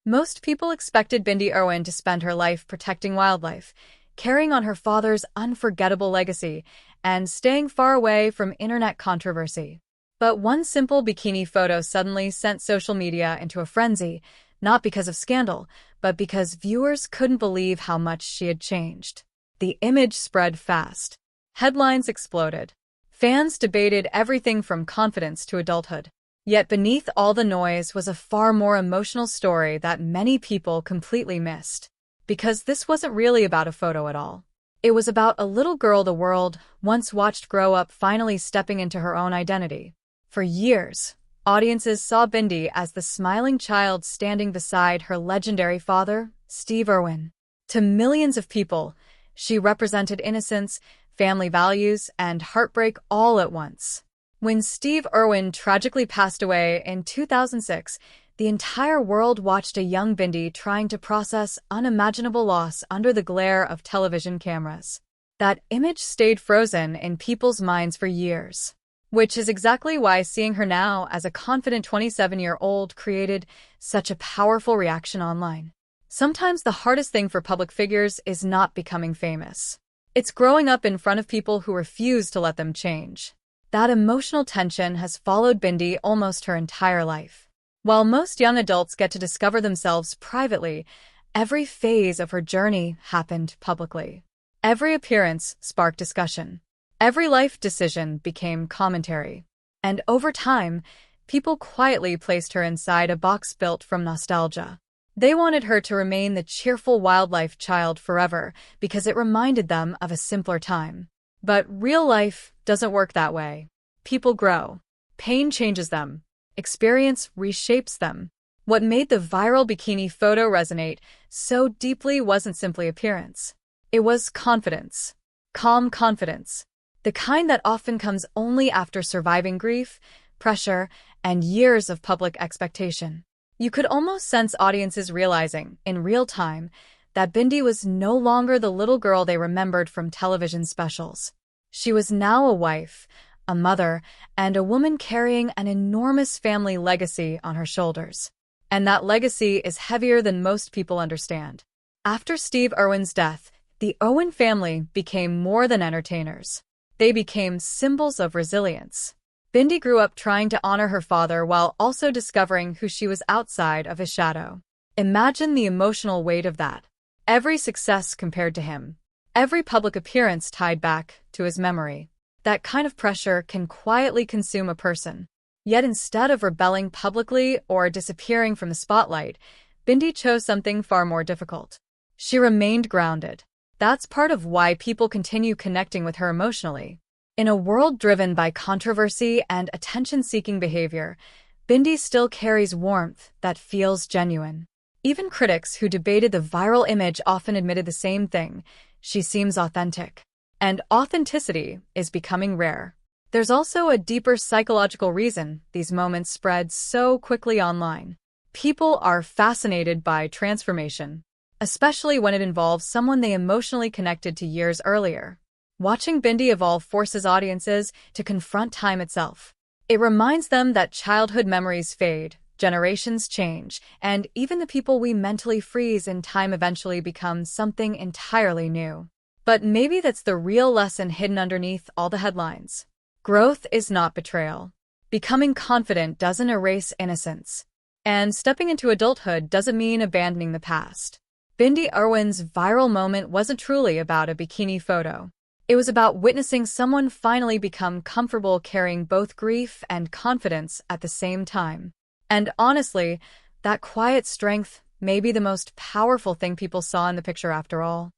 Most people expected Bindi Irwin to spend her life protecting wildlife, carrying on her father's unforgettable legacy, and staying far away from internet controversy. But one simple bikini photo suddenly sent social media into a frenzy, not because of scandal, but because viewers couldn't believe how much she had changed. The image spread fast. Headlines exploded. Fans debated everything from confidence to adulthood. Yet beneath all the noise was a far more emotional story that many people completely missed. Because this wasn't really about a photo at all. It was about a little girl the world once watched grow up finally stepping into her own identity. For years, audiences saw Bindi as the smiling child standing beside her legendary father, Steve Irwin. To millions of people, she represented innocence, family values, and heartbreak all at once. When Steve Irwin tragically passed away in 2006, the entire world watched a young Bindi trying to process unimaginable loss under the glare of television cameras. That image stayed frozen in people's minds for years. Which is exactly why seeing her now as a confident 27-year-old created such a powerful reaction online. Sometimes the hardest thing for public figures is not becoming famous. It's growing up in front of people who refuse to let them change. That emotional tension has followed Bindi almost her entire life. While most young adults get to discover themselves privately, every phase of her journey happened publicly. Every appearance sparked discussion. Every life decision became commentary. And over time, people quietly placed her inside a box built from nostalgia. They wanted her to remain the cheerful wildlife child forever because it reminded them of a simpler time. But real life doesn't work that way. People grow. Pain changes them. Experience reshapes them. What made the viral bikini photo resonate so deeply wasn't simply appearance. It was confidence. Calm confidence. The kind that often comes only after surviving grief, pressure, and years of public expectation. You could almost sense audiences realizing, in real time, that Bindi was no longer the little girl they remembered from television specials. She was now a wife, a mother, and a woman carrying an enormous family legacy on her shoulders. And that legacy is heavier than most people understand. After Steve Irwin's death, the Irwin family became more than entertainers. They became symbols of resilience. Bindi grew up trying to honor her father while also discovering who she was outside of his shadow. Imagine the emotional weight of that. Every success compared to him. Every public appearance tied back to his memory. That kind of pressure can quietly consume a person. Yet instead of rebelling publicly or disappearing from the spotlight, Bindi chose something far more difficult. She remained grounded. That's part of why people continue connecting with her emotionally. In a world driven by controversy and attention-seeking behavior, Bindi still carries warmth that feels genuine. Even critics who debated the viral image often admitted the same thing: she seems authentic. And authenticity is becoming rare. There's also a deeper psychological reason these moments spread so quickly online. People are fascinated by transformation, especially when it involves someone they emotionally connected to years earlier. Watching Bindi evolve forces audiences to confront time itself. It reminds them that childhood memories fade, generations change, and even the people we mentally freeze in time eventually become something entirely new. But maybe that's the real lesson hidden underneath all the headlines. Growth is not betrayal. Becoming confident doesn't erase innocence. And stepping into adulthood doesn't mean abandoning the past. Bindi Irwin's viral moment wasn't truly about a bikini photo. It was about witnessing someone finally become comfortable carrying both grief and confidence at the same time. And honestly, that quiet strength may be the most powerful thing people saw in the picture after all.